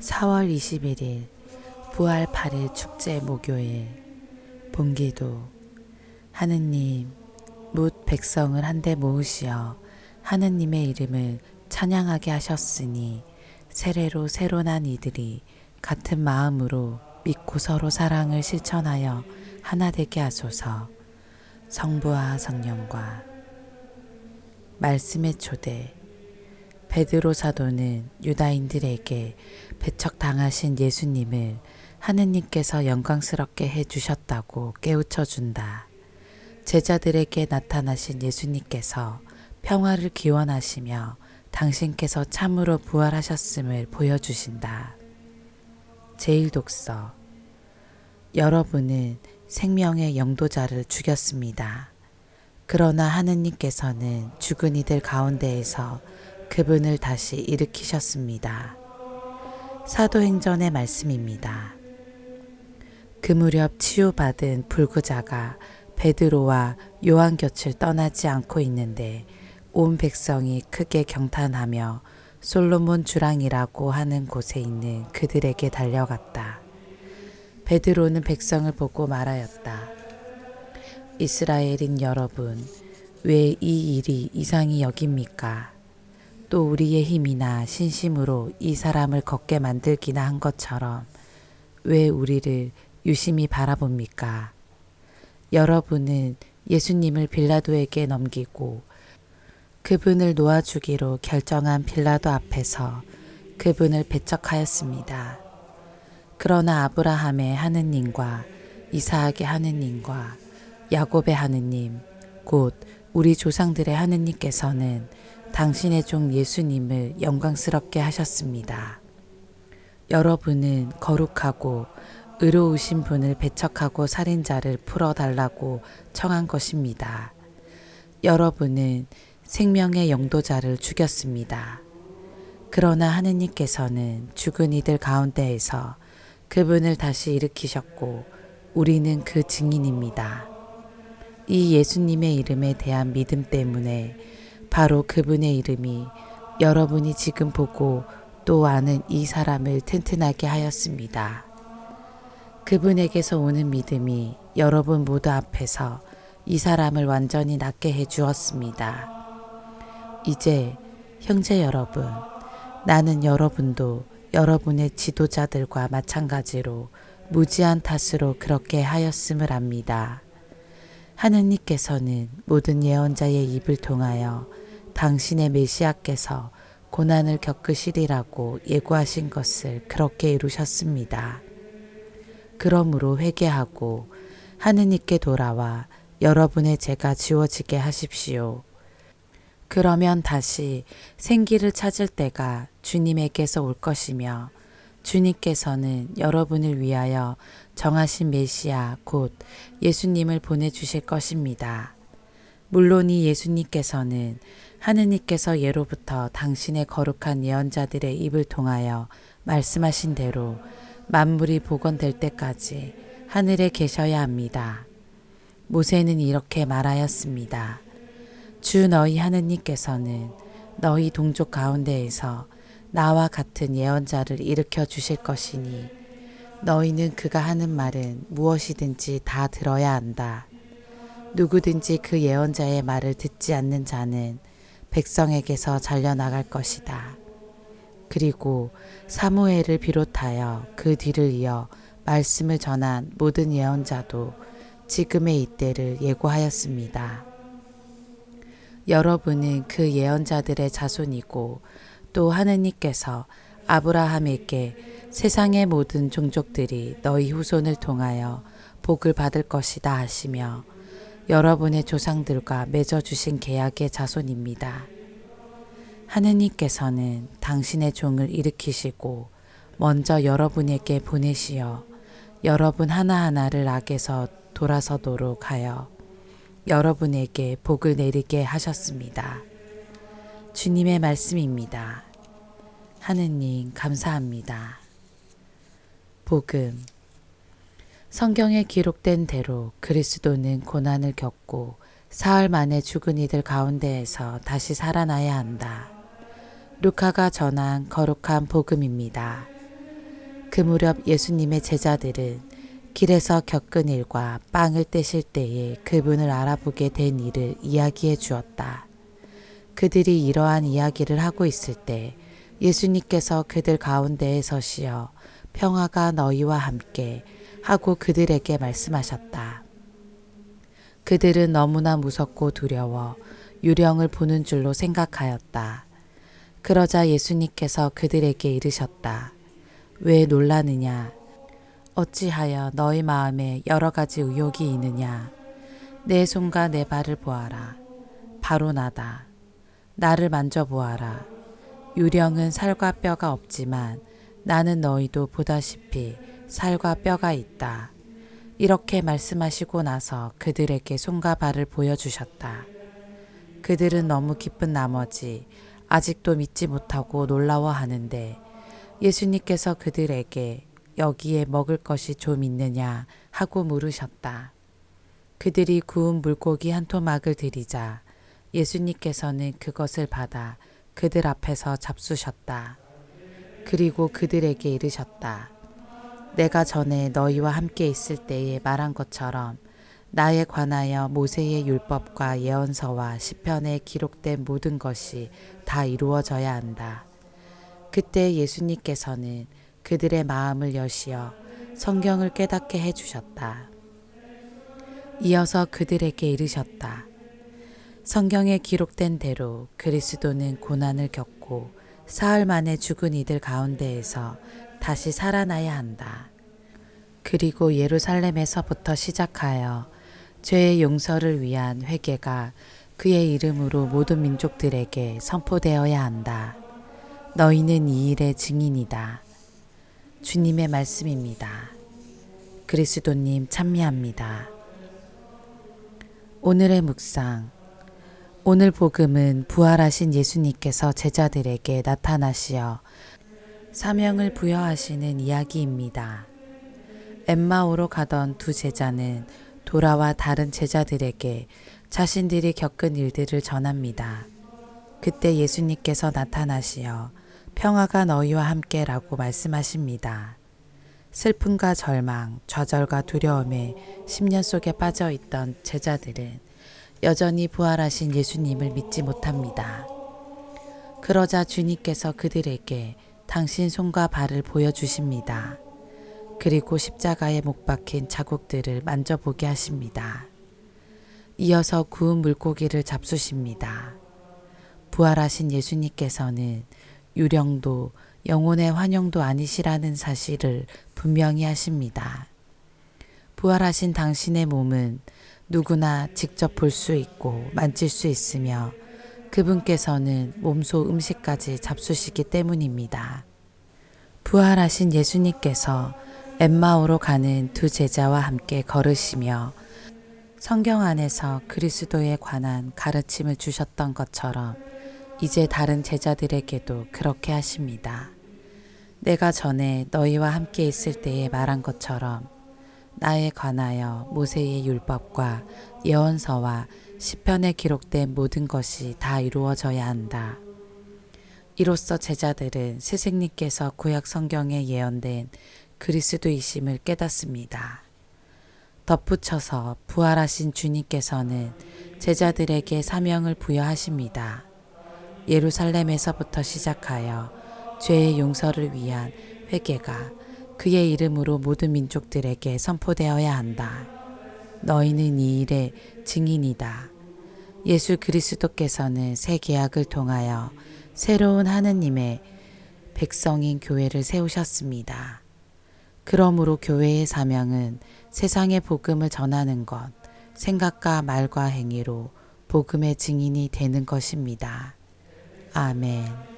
4월 21일 부활 8일 축제 목요일 본기도. 하느님 뭇 백성을 한데 모으시어 하느님의 이름을 찬양하게 하셨으니 세례로 새로 난 이들이 같은 마음으로 믿고 서로 사랑을 실천하여 하나 되게 하소서. 성부와 성령과 말씀의 초대. 베드로 사도는 유다인들에게 배척당하신 예수님을 하느님께서 영광스럽게 해주셨다고 깨우쳐 준다. 제자들에게 나타나신 예수님께서 평화를 기원하시며 당신께서 참으로 부활하셨음을 보여주신다. 제1독서. 여러분은 생명의 영도자를 죽였습니다. 그러나 하느님께서는 죽은 이들 가운데에서 그분을 다시 일으키셨습니다. 사도행전의 말씀입니다. 그 무렵 치유받은 불구자가 베드로와 요한 곁을 떠나지 않고 있는데 온 백성이 크게 경탄하며 솔로몬 주랑이라고 하는 곳에 있는 그들에게 달려갔다. 베드로는 백성을 보고 말하였다. 이스라엘인 여러분, 왜 이 일이 이상히 여깁니까? 또 우리의 힘이나 신심으로 이 사람을 걷게 만들기나 한 것처럼 왜 우리를 유심히 바라봅니까? 여러분은 예수님을 빌라도에게 넘기고 그분을 놓아주기로 결정한 빌라도 앞에서 그분을 배척하였습니다. 그러나 아브라함의 하느님과 이삭의 하느님과 야곱의 하느님, 곧 우리 조상들의 하느님께서는 당신의 종 예수님을 영광스럽게 하셨습니다. 여러분은 거룩하고 의로우신 분을 배척하고 살인자를 풀어달라고 청한 것입니다. 여러분은 생명의 영도자를 죽였습니다. 그러나 하느님께서는 죽은 이들 가운데에서 그분을 다시 일으키셨고 우리는 그 증인입니다. 이 예수님의 이름에 대한 믿음 때문에 바로 그분의 이름이 여러분이 지금 보고 또 아는 이 사람을 튼튼하게 하였습니다. 그분에게서 오는 믿음이 여러분 모두 앞에서 이 사람을 완전히 낫게 해 주었습니다. 이제 형제 여러분, 나는 여러분도 여러분의 지도자들과 마찬가지로 무지한 탓으로 그렇게 하였음을 압니다. 하느님께서는 모든 예언자의 입을 통하여 당신의 메시아께서 고난을 겪으시리라고 예고하신 것을 그렇게 이루셨습니다. 그러므로 회개하고 하느님께 돌아와 여러분의 죄가 지워지게 하십시오. 그러면 다시 생기를 찾을 때가 주님에게서 올 것이며 주님께서는 여러분을 위하여 정하신 메시아 곧 예수님을 보내주실 것입니다. 물론 이 예수님께서는 하느님께서 예로부터 당신의 거룩한 예언자들의 입을 통하여 말씀하신 대로 만물이 복원될 때까지 하늘에 계셔야 합니다. 모세는 이렇게 말하였습니다. 주 너희 하느님께서는 너희 동족 가운데에서 나와 같은 예언자를 일으켜 주실 것이니 너희는 그가 하는 말은 무엇이든지 다 들어야 한다. 누구든지 그 예언자의 말을 듣지 않는 자는 백성에게서 잘려나갈 것이다. 그리고 사무엘을 비롯하여 그 뒤를 이어 말씀을 전한 모든 예언자도 지금의 이때를 예고하였습니다. 여러분은 그 예언자들의 자손이고 또 하느님께서 아브라함에게 세상의 모든 종족들이 너희 후손을 통하여 복을 받을 것이다 하시며 여러분의 조상들과 맺어주신 계약의 자손입니다. 하느님께서는 당신의 종을 일으키시고 먼저 여러분에게 보내시어 여러분 하나하나를 악에서 돌아서도록 하여 여러분에게 복을 내리게 하셨습니다. 주님의 말씀입니다. 하느님 감사합니다. 복음. 성경에 기록된 대로 그리스도는 고난을 겪고 사흘 만에 죽은 이들 가운데에서 다시 살아나야 한다. 루카가 전한 거룩한 복음입니다. 그 무렵 예수님의 제자들은 길에서 겪은 일과 빵을 떼실 때에 그분을 알아보게 된 일을 이야기해 주었다. 그들이 이러한 이야기를 하고 있을 때 예수님께서 그들 가운데에 서시어 평화가 너희와 함께 하고 그들에게 말씀하셨다. 그들은 너무나 무섭고 두려워 유령을 보는 줄로 생각하였다. 그러자 예수님께서 그들에게 이르셨다. 왜 놀라느냐? 어찌하여 너희 마음에 여러 가지 의혹이 있느냐? 내 손과 내 발을 보아라. 바로 나다. 나를 만져보아라. 유령은 살과 뼈가 없지만 나는 너희도 보다시피 살과 뼈가 있다. 이렇게 말씀하시고 나서 그들에게 손과 발을 보여주셨다. 그들은 너무 기쁜 나머지 아직도 믿지 못하고 놀라워하는데 예수님께서 그들에게 여기에 먹을 것이 좀 있느냐 하고 물으셨다. 그들이 구운 물고기 한 토막을 드리자 예수님께서는 그것을 받아 그들 앞에서 잡수셨다. 그리고 그들에게 이르셨다. 내가 전에 너희와 함께 있을 때에 말한 것처럼 나에 관하여 모세의 율법과 예언서와 시편에 기록된 모든 것이 다 이루어져야 한다. 그때 예수님께서는 그들의 마음을 여시어 성경을 깨닫게 해주셨다. 이어서 그들에게 이르셨다. 성경에 기록된 대로 그리스도는 고난을 겪고 사흘 만에 죽은 이들 가운데에서 다시 살아나야 한다. 그리고 예루살렘에서부터 시작하여 죄의 용서를 위한 회개가 그의 이름으로 모든 민족들에게 선포되어야 한다. 너희는 이 일의 증인이다. 주님의 말씀입니다. 그리스도님 찬미합니다. 오늘의 묵상. 오늘 복음은 부활하신 예수님께서 제자들에게 나타나시어 사명을 부여하시는 이야기입니다. 엠마오로 가던 두 제자는 돌아와 다른 제자들에게 자신들이 겪은 일들을 전합니다. 그때 예수님께서 나타나시어 평화가 너희와 함께라고 말씀하십니다. 슬픔과 절망, 좌절과 두려움에 10년 속에 빠져 있던 제자들은 여전히 부활하신 예수님을 믿지 못합니다. 그러자 주님께서 그들에게 당신 손과 발을 보여주십니다. 그리고 십자가에 못 박힌 자국들을 만져보게 하십니다. 이어서 구운 물고기를 잡수십니다. 부활하신 예수님께서는 유령도 영혼의 환영도 아니시라는 사실을 분명히 하십니다. 부활하신 당신의 몸은 누구나 직접 볼 수 있고 만질 수 있으며 그분께서는 몸소 음식까지 잡수시기 때문입니다. 부활하신 예수님께서 엠마오로 가는 두 제자와 함께 걸으시며 성경 안에서 그리스도에 관한 가르침을 주셨던 것처럼 이제 다른 제자들에게도 그렇게 하십니다. 내가 전에 너희와 함께 있을 때에 말한 것처럼 나에 관하여 모세의 율법과 예언서와 시편에 기록된 모든 것이 다 이루어져야 한다. 이로써 제자들은 스승님께서 구약 성경에 예언된 그리스도이심을 깨닫습니다. 덧붙여서 부활하신 주님께서는 제자들에게 사명을 부여하십니다. 예루살렘에서부터 시작하여 죄의 용서를 위한 회개가 그의 이름으로 모든 민족들에게 선포되어야 한다. 너희는 이 일의 증인이다. 예수 그리스도께서는 새 계약을 통하여 새로운 하느님의 백성인 교회를 세우셨습니다. 그러므로 교회의 사명은 세상의 복음을 전하는 것, 생각과 말과 행위로 복음의 증인이 되는 것입니다. 아멘.